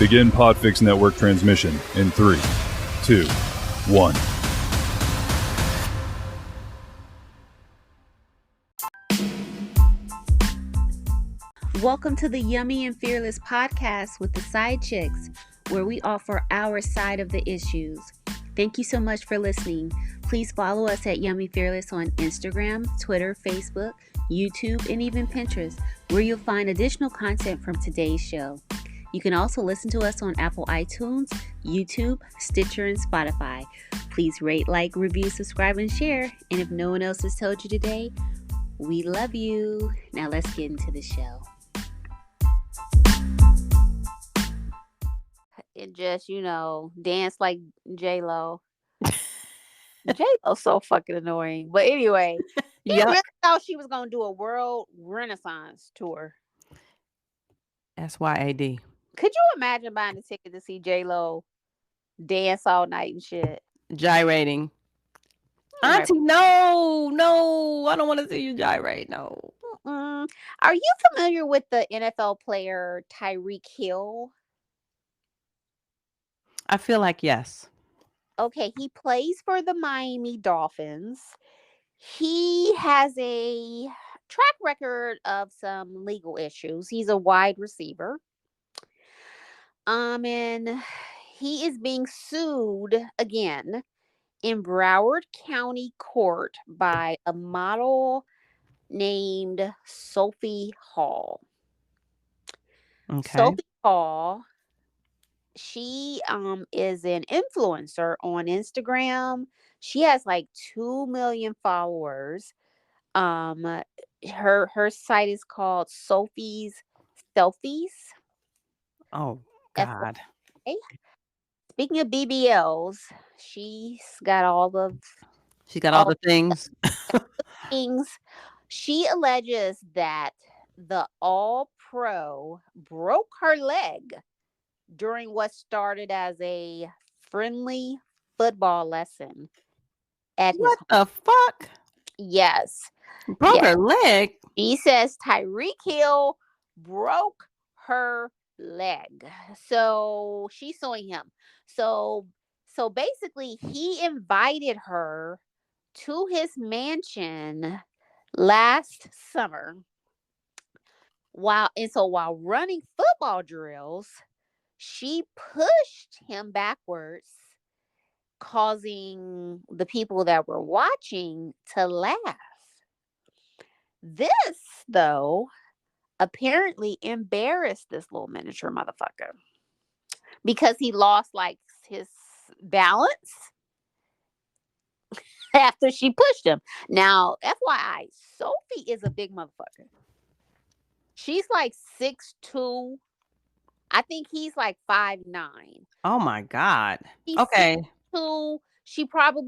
Begin Podfix Network transmission in 3, 2, 1. Welcome to the Yummy and Fearless podcast with the Side Chicks, where we offer our side of the issues. Thank you so much for listening. Please follow us at Yummy Fearless on Instagram, Twitter, Facebook, YouTube, and even Pinterest, where you'll find additional content from today's show. You can also listen to us on Apple iTunes, YouTube, Stitcher, and Spotify. Please rate, like, review, subscribe, and share. And if no one else has told you today, we love you. Now let's get into the show. And just, dance like J-Lo. J-Lo's so fucking annoying. But anyway, he really thought she was going to do a world renaissance tour. SYAD. Could you imagine buying a ticket to see J-Lo dance all night and shit? Gyrating. Auntie, no, I don't want to see you gyrate, no. Are you familiar with the NFL player Tyreek Hill? I feel like yes. Okay, he plays for the Miami Dolphins. He has a track record of some legal issues. He's a wide receiver. And he is being sued again in Broward County Court by a model named Sophie Hall. Okay. Sophie Hall, she is an influencer on Instagram. She has like 2 million followers. Her site is called Sophie's Selfies. Oh God. Speaking of BBLs, she's got all the things. She alleges that the All-Pro broke her leg during what started as a friendly football lesson at what the fuck? Yes. Broke her leg? She says Tyreek Hill broke her leg. So she's suing him. So basically he invited her to his mansion last summer while running football drills, she pushed him backwards, causing the people that were watching to laugh. This, though, apparently embarrassed this little miniature motherfucker because he lost like his balance after she pushed him. Now, FYI, Sophie is a big motherfucker. She's like 6'2". I think he's like 5'9". Oh my God. He's okay. 6'2".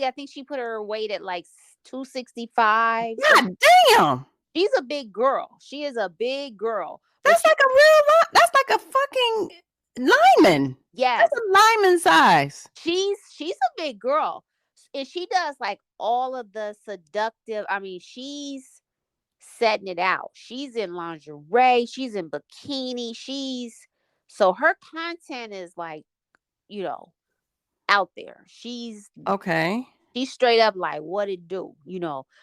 I think she put her weight at like 265. God damn. She's a big girl. She is a big girl. That's like a fucking lineman. Yes. That's a lineman size. She's a big girl. And she does like all of the seductive. I mean, she's setting it out. She's in lingerie. She's in bikini. So her content is like, out there. She's straight up like, what it do?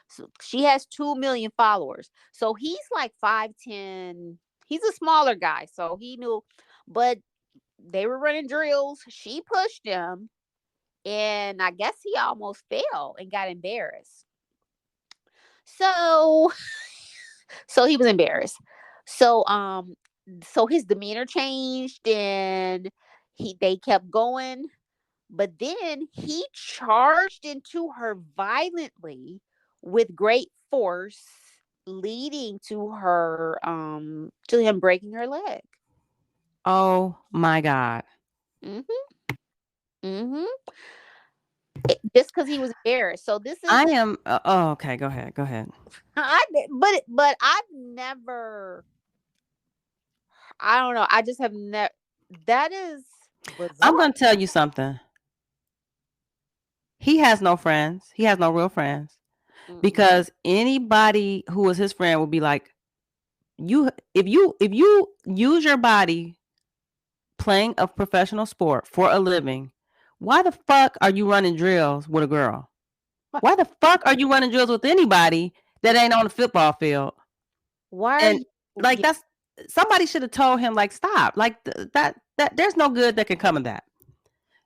So she has 2 million followers. So he's like 5'10". He's a smaller guy. So he knew, but they were running drills. She pushed him. And I guess he almost fell and got embarrassed. So he was embarrassed. So his demeanor changed and they kept going. But then he charged into her violently with great force, leading to her to him breaking her leg. Oh my God. Just because he was embarrassed. So this is. I am. Okay. Go ahead. But I've never. I don't know. I just have never. That is bizarre. I'm going to tell you something. He has no friends. He has no real friends. Mm-mm. Because anybody who was his friend would be like, if you use your body playing a professional sport for a living, why the fuck are you running drills with a girl? Why the fuck are you running drills with anybody that ain't on the football field? Why are And you? like that's somebody should have told him like stop. Like that there's no good that can come of that.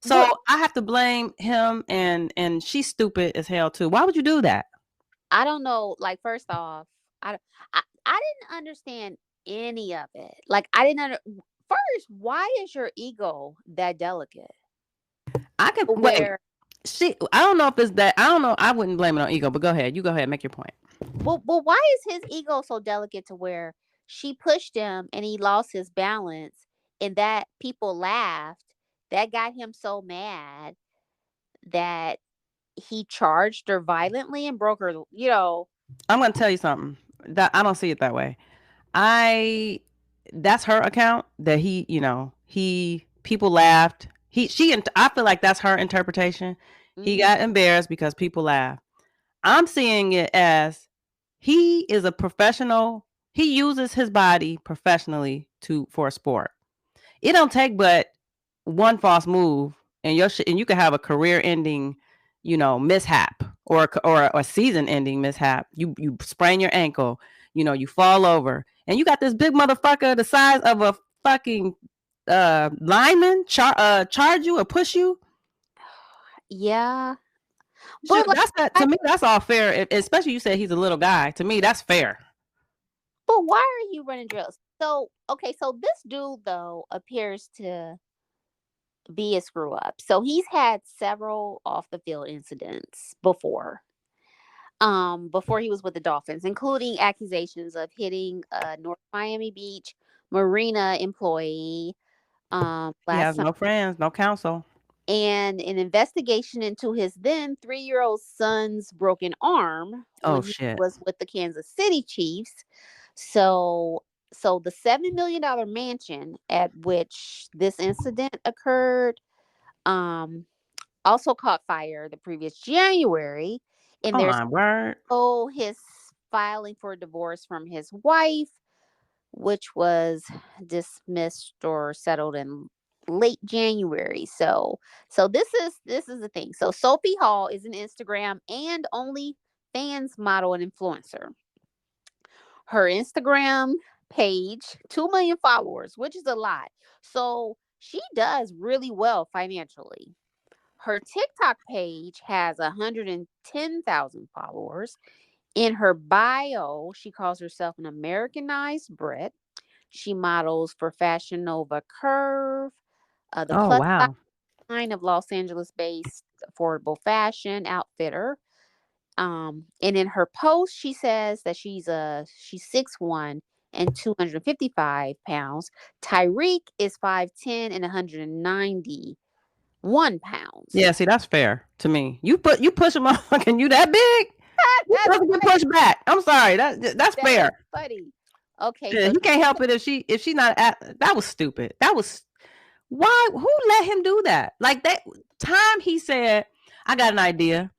So But I have to blame him and she's stupid as hell too. Why would you do that? I don't know. Like, first off, I didn't understand any of it. Like, I didn't first. Why is your ego that delicate? I can wait. Where I don't know if it's that. I don't know. I wouldn't blame it on ego, but go ahead. You go ahead. Make your point. well, why is his ego so delicate to where she pushed him and he lost his balance, and that people laughed? That got him so mad that he charged her violently and broke her. I'm going to tell you something that I don't see it that way. That's her account that people laughed. I feel like that's her interpretation. He got embarrassed because people laughed. I'm seeing it as he is a professional. He uses his body professionally for a sport. It don't take but one false move and you can have a career-ending, mishap or a season-ending mishap. You sprain your ankle, you fall over, and you got this big motherfucker the size of a fucking lineman charge you or push you. Yeah. But to me, that's all fair. Especially you said he's a little guy. To me, that's fair. But why are you running drills? So, okay, so this dude, though, appears to be a screw up. So he's had several off the field incidents before he was with the Dolphins, including accusations of hitting a North Miami Beach marina employee He has last no friends, no counsel. and an investigation into his then 3-year-old son's broken arm when he was with the Kansas City Chiefs. So the $7 million mansion at which this incident occurred also caught fire the previous January. And there's his filing for divorce from his wife, which was dismissed or settled in late January. So this is the thing. So Sophie Hall is an Instagram and OnlyFans model and influencer. Her Instagram page, 2 million followers, which is a lot. So she does really well financially. Her TikTok page has 110,000 followers. In her bio, she calls herself an Americanized Brit. She models for Fashion Nova Curve, the plus line of Los Angeles-based affordable fashion outfitter. And in her post, she says that she's 6'1" and 255 pounds. Tyreek is 5'10" and 191 pounds. Yeah, see, that's fair to me. You push him off, and you that big? You doesn't get pushed back. I'm sorry. That's fair. Funny. Okay. Yeah, you can't help it if she not that was stupid. That was why who let him do that? Like that time he said, I got an idea.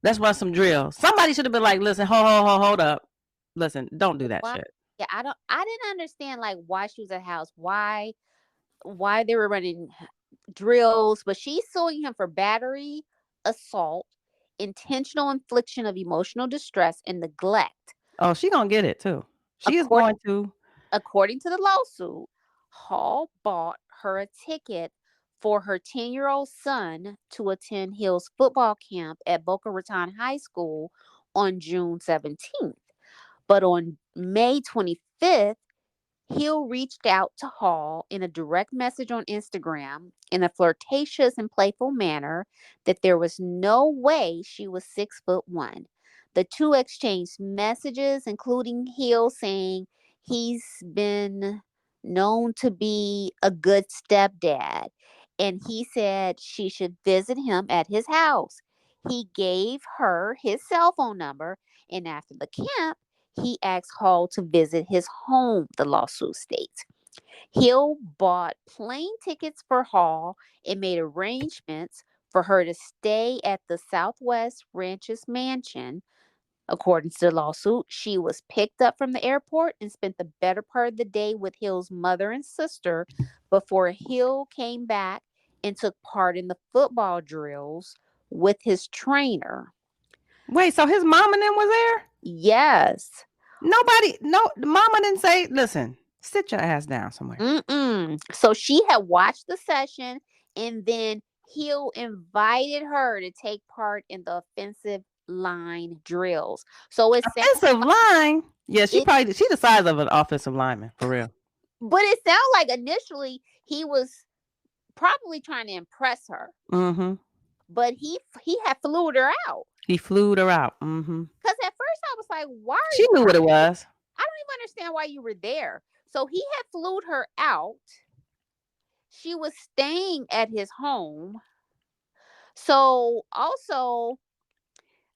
Let's run some drills. Somebody should have been like, listen, hold up. Listen, don't do that shit. Yeah, I didn't understand like why she was at house, why they were running drills, but she's suing him for battery, assault, intentional infliction of emotional distress, and neglect. Oh, she gonna get it too. She is going to. According to the lawsuit, Hall bought her a ticket for her 10-year-old son to attend Hill's football camp at Boca Raton High School on June 17th. But on May 25th, Hill reached out to Hall in a direct message on Instagram in a flirtatious and playful manner that there was no way she was 6'1". The two exchanged messages, including Hill saying he's been known to be a good stepdad, and he said she should visit him at his house. He gave her his cell phone number, and after the camp, he asked Hall to visit his home, the lawsuit states. Hill bought plane tickets for Hall and made arrangements for her to stay at the Southwest Ranches Mansion, According to the lawsuit, she was picked up from the airport and spent the better part of the day with Hill's mother and sister before Hill came back and took part in the football drills with his trainer. Wait, so his mom and them was there? Yes. Nobody, no, the mama didn't say, listen, sit your ass down somewhere. So she had watched the session, and then Hill invited her to take part in the offensive line drills. So it's offensive line? Yeah, she the size of an offensive lineman, for real. But it sounds like initially he was probably trying to impress her. Mm-hmm. But he had flew her out. He flew her out. Mm-hmm. Because at first I was like, why are she you knew what it was. I don't even understand why you were there. So he had flew her out. She was staying at his home. So also,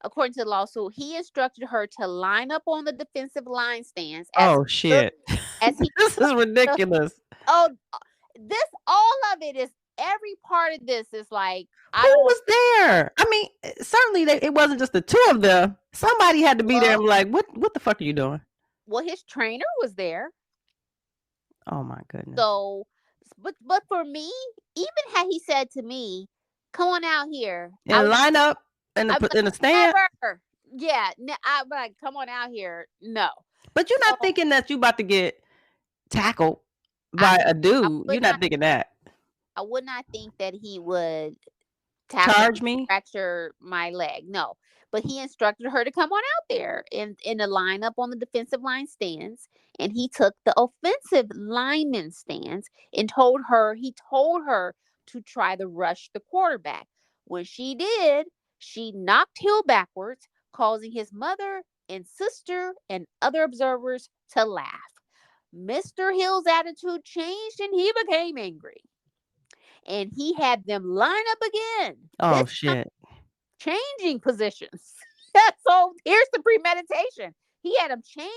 according to the lawsuit, he instructed her to line up on the defensive line stands. Shit. This is ridiculous. All of it is, every part of this is like, who was there? I mean, certainly it wasn't just the two of them. Somebody had to be there. I'm like, what the fuck are you doing? Well, his trainer was there. Oh my goodness. So, but for me, even had he said to me, come on out here and line up in the stand. Never. Yeah, I'm like, come on out here. No. But you're not thinking that you about to get tackled by a dude. You're not thinking that. I would not think that he would charge me, fracture my leg. No. But he instructed her to come on out there in the lineup on the defensive line stands. And he took the offensive lineman stands and told her to try to rush the quarterback. When she did, she knocked Hill backwards, causing his mother and sister and other observers to laugh. Mr. Hill's attitude changed and he became angry. And he had them line up again. Oh, shit. Changing positions. So here's the premeditation. He had them change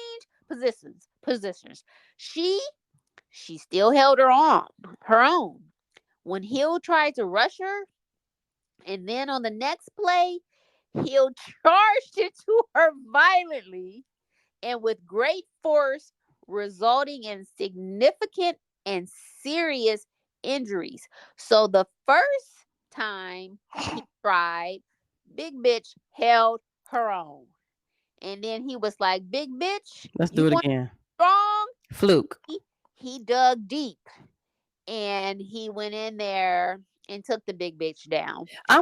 positions. She still held her own. When Hill tried to rush her, and then on the next play, Hill charged into her violently and with great force, resulting in significant and serious injuries. So the first time he tried, Big Bitch held her own. And then he was like, Big Bitch, let's do it again. Strong. Fluke. He dug deep and he went in there and took the Big Bitch down. I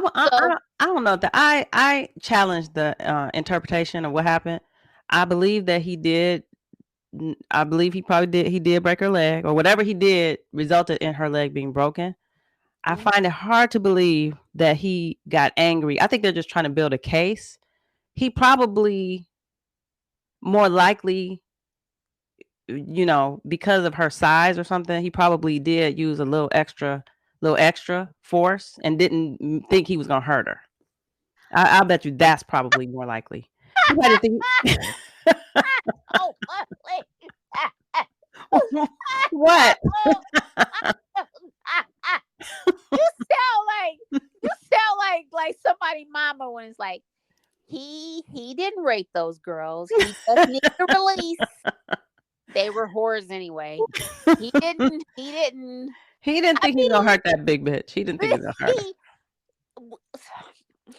don't know that I challenge the interpretation of what happened. I believe that he did. I believe he probably did. He did break her leg, or whatever he did resulted in her leg being broken. I find it hard to believe that he got angry. I think they're just trying to build a case. He probably, more likely, because of her size or something, he probably did use a little extra force and didn't think he was gonna hurt her. I'll bet you that's probably more likely. What? You sound like somebody mama when it's like, he didn't rape those girls. He just needed a release. They were whores anyway. He didn't think he was gonna hurt that big bitch. He didn't think he was gonna hurt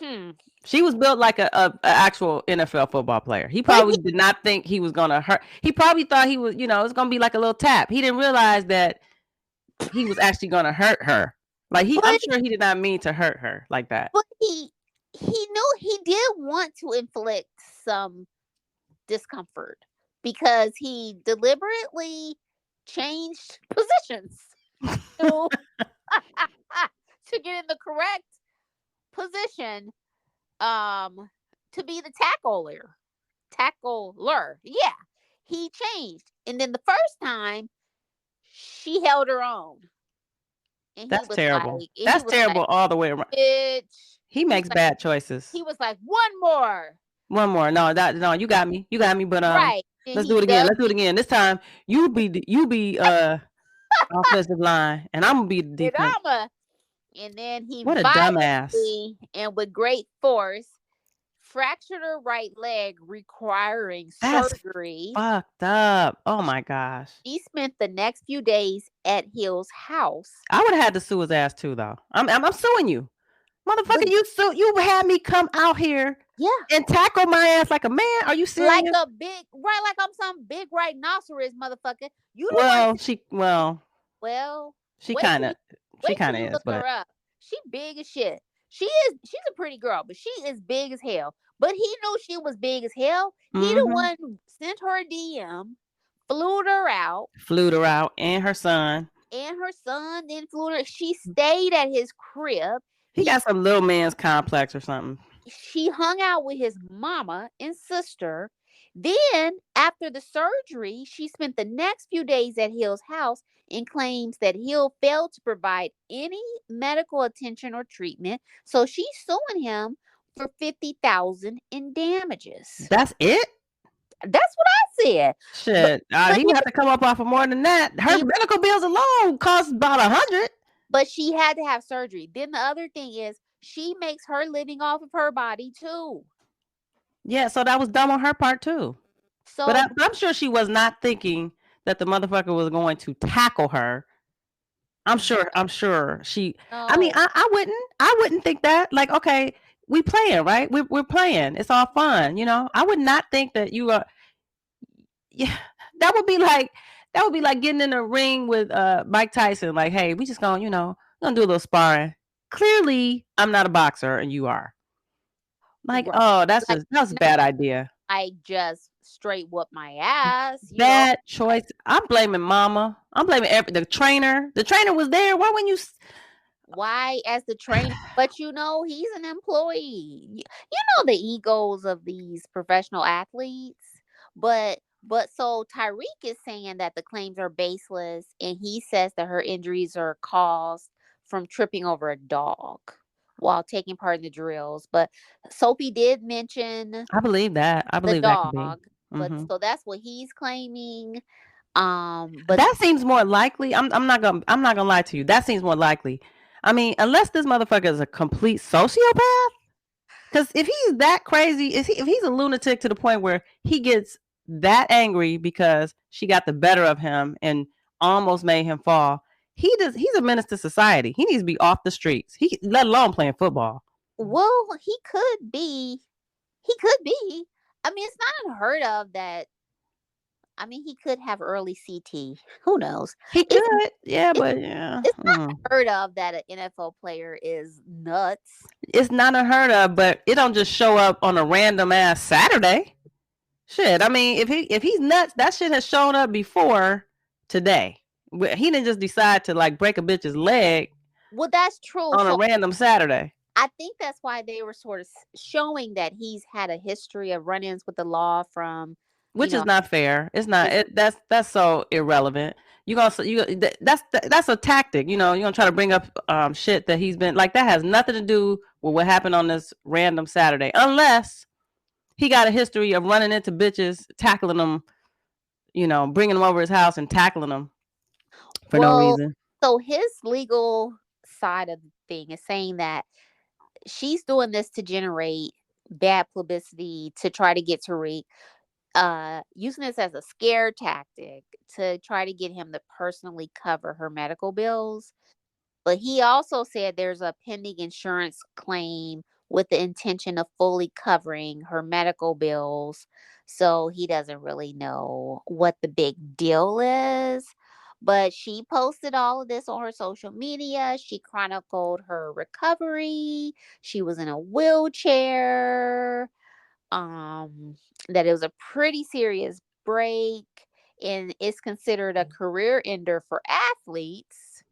her. She was built like a actual NFL football player. He probably did not think he was gonna hurt. He probably thought he was, it was gonna be like a little tap. He didn't realize that he was actually gonna hurt her. Like I'm sure he did not mean to hurt her like that. But he knew he did want to inflict some discomfort because he deliberately changed positions to get in the correct position to be the tackler. Yeah, he changed. And then the first time she held her own. And that's terrible. That's terrible all the way around. He makes bad choices. He was like, one more. No, you got me. But right. Let's do it again. This time you be offensive line, and I'm gonna be the defense. And then he what a dumbass. And with great force fractured her right leg, requiring That's surgery. fucked up. Oh my gosh. She spent the next few days at Hill's house. I would have had to sue his ass too, though. I'm suing you, motherfucker. But- You had me come out here Yeah. and tackle my ass like a man. Are you serious? Like a big, right? Like I'm some big rhinoceros, motherfucker. You the well, one. she Wait kind of till you is, look but her up. She big as shit. She's a pretty girl, but she is big as hell. But he knew she was big as hell. He the Mhm. one who sent her a DM, flew her out, flew her out and her son. and her son then flew her. She stayed at his crib. He got some little man's complex or something. She hung out with his mama and sister. Then, after the surgery, she spent the next few days at Hill's house and claims that Hill failed to provide any medical attention or treatment. So she's suing him for $50,000 in damages. That's it? That's what I said. Shit. but He would have to come up off of more than that. Her He- medical bills alone cost about $100. But she had to have surgery. Then the other thing is she makes her living off of her body too. Yeah, so that was dumb on her part too. So But I'm sure she was not thinking that the motherfucker was going to tackle her. I'm sure she. I mean, no. I wouldn't think that. Like, okay, we playing, right? We're playing. It's all fun, you know. I would not think that you are. Yeah, that would be like getting in a ring with Mike Tyson. Like, hey, we just gonna do a little sparring. Clearly, I'm not a boxer, and you are. Like, Right. oh, that was a no. bad idea. I just straight whoop my ass. Bad choice. I'm blaming mama. I'm blaming the trainer. The trainer was there. Why wouldn't you? Why as the trainer? But he's an employee. You know the egos of these professional athletes. But so Tyreek is saying that the claims are baseless, and he says that her injuries are caused from tripping over a dog while taking part in the drills. But Sophie did mention I believe that. I the believe that could be. dog. But Mhm. so that's what he's claiming. But But that seems more likely. I'm not gonna lie to you. That seems more likely. I mean, unless this motherfucker is a complete sociopath. Because if he's that crazy, if he's a lunatic to the point where he gets that angry because she got the better of him and almost made him fall, he's a menace to society. He needs to be off the streets. Let alone playing football. well, he could be. I mean, it's not unheard of that. I mean, he could have early CT. Who knows? He It's- could, yeah, but yeah. It's not unheard of that an NFL player is nuts. It's not unheard of, but it don't just show up on a random ass Saturday. Shit, I mean, if he's nuts, that shit has shown up before today. He didn't just decide to like break a bitch's leg Well, that's true. on a So random Saturday. I think that's why they were sort of showing that he's had a history of run-ins with the law from. Which is not fair. It's not. That's so irrelevant. That's a tactic. You're gonna try to bring up shit that he's been like. That has nothing to do with what happened on this random Saturday, unless he got a history of running into bitches, tackling them, bringing them over his house and tackling them for no reason. So his legal side of the thing is saying that she's doing this to generate bad publicity to try to get Tariq, using this as a scare tactic to try to get him to personally cover her medical bills. But he also said there's a pending insurance claim with the intention of fully covering her medical bills. So he doesn't really know what the big deal is. But she posted all of this on her social media. She chronicled her recovery. She was in a wheelchair. That it was a pretty serious break, and it's considered a career ender for athletes,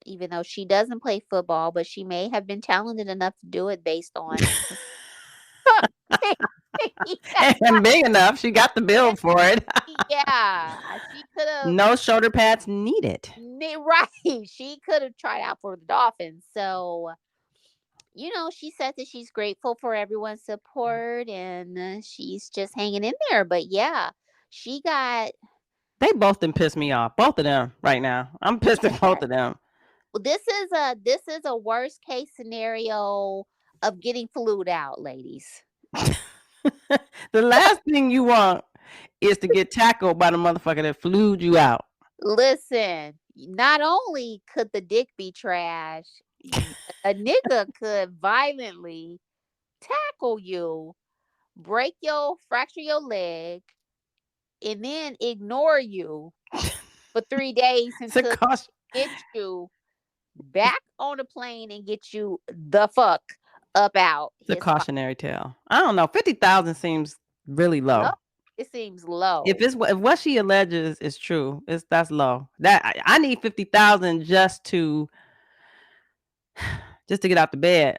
even though she doesn't play football, but she may have been talented enough to do it based on And big enough, she got the bill for it. Yeah, she could have. No shoulder pads needed. Right, she could have tried out for the Dolphins. So, she said that she's grateful for everyone's support, and she's just hanging in there. But yeah, she got. They both done pissed me off. Both of them right now. I'm pissed at both of them. Well, this is a worst case scenario of getting flued out, ladies. The last thing you want is to get tackled by the motherfucker that flued you out. Listen, not only could the dick be trash, a nigga could violently tackle you, fracture your leg, and then ignore you for 3 days It's a until caution. get you back on the plane and get you the fuck up out. It's a his cautionary tale. I don't know. 50,000 seems really low. No, it seems low. If what she alleges is true, that's low. That I need 50,000 just to get out the bed,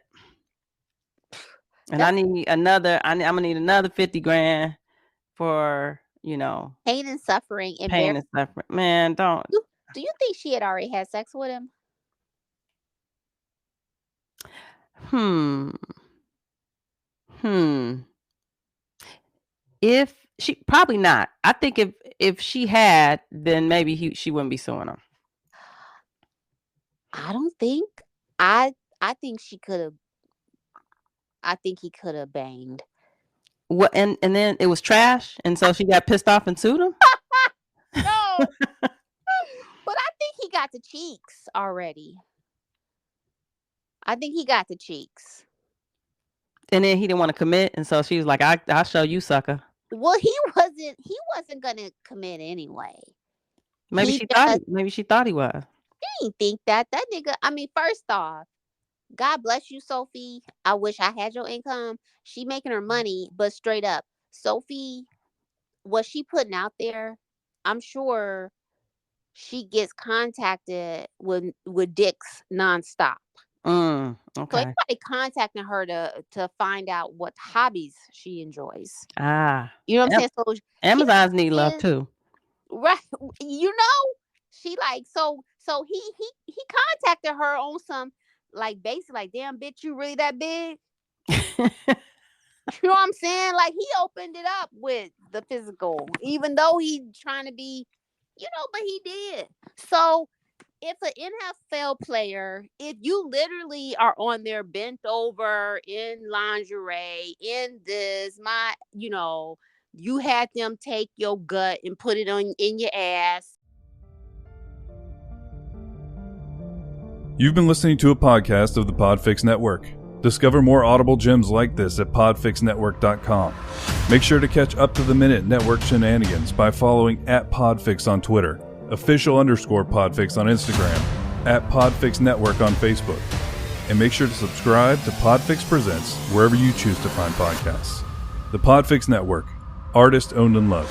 and I'm gonna need another 50 grand for pain and suffering and pain and suffering. Man, don't. Do you think she had already had sex with him? If she probably not. I think if she had, then maybe she wouldn't be suing him. I don't think. I think she could have. I think he could have banged. What and then it was trash, and so she got pissed off and sued him. No, but I think he got the cheeks already. I think he got the cheeks. And then he didn't want to commit, and so she was like, "I'll show you, sucker." Well, he wasn't gonna commit anyway. Maybe she thought he was. He didn't think that nigga. I mean, first off, God bless you, Sophie. I wish I had your income. She making her money, but straight up, Sophie, what she putting out there, I'm sure she gets contacted with dicks nonstop. Okay. So everybody contacting her to find out what hobbies she enjoys. You know what I'm saying? So Amazons need love too. Right. She like so he contacted her on some like basically like, damn bitch, you really that big? You know what I'm saying? Like he opened it up with the physical, even though he trying to be, but he did. So if an NFL player, if you literally are on there bent over in lingerie, in this, you had them take your gut and put it in your ass. You've been listening to a podcast of the Podfix Network. Discover more audible gems like this at podfixnetwork.com. Make sure to catch up-to-the-minute network shenanigans by following @Podfix on Twitter, official_Podfix on Instagram, @Podfix Network on Facebook. And make sure to subscribe to Podfix Presents wherever you choose to find podcasts. The Podfix Network, artist owned and loved.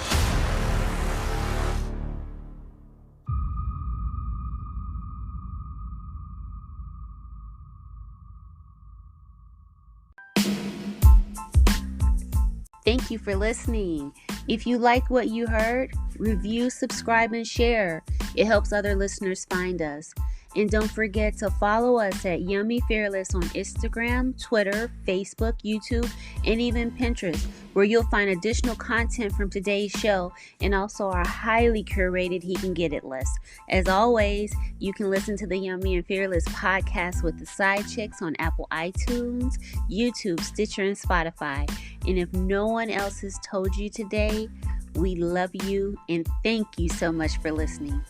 Thank you for listening. If you like what you heard, review, subscribe, and share. It helps other listeners find us. And don't forget to follow us at Yummy Fearless on Instagram, Twitter, Facebook, YouTube, and even Pinterest, where you'll find additional content from today's show and also our highly curated He Can Get It list. As always, you can listen to the Yummy and Fearless podcast with the Side Chicks on Apple iTunes, YouTube, Stitcher, and Spotify. And if no one else has told you today, we love you and thank you so much for listening.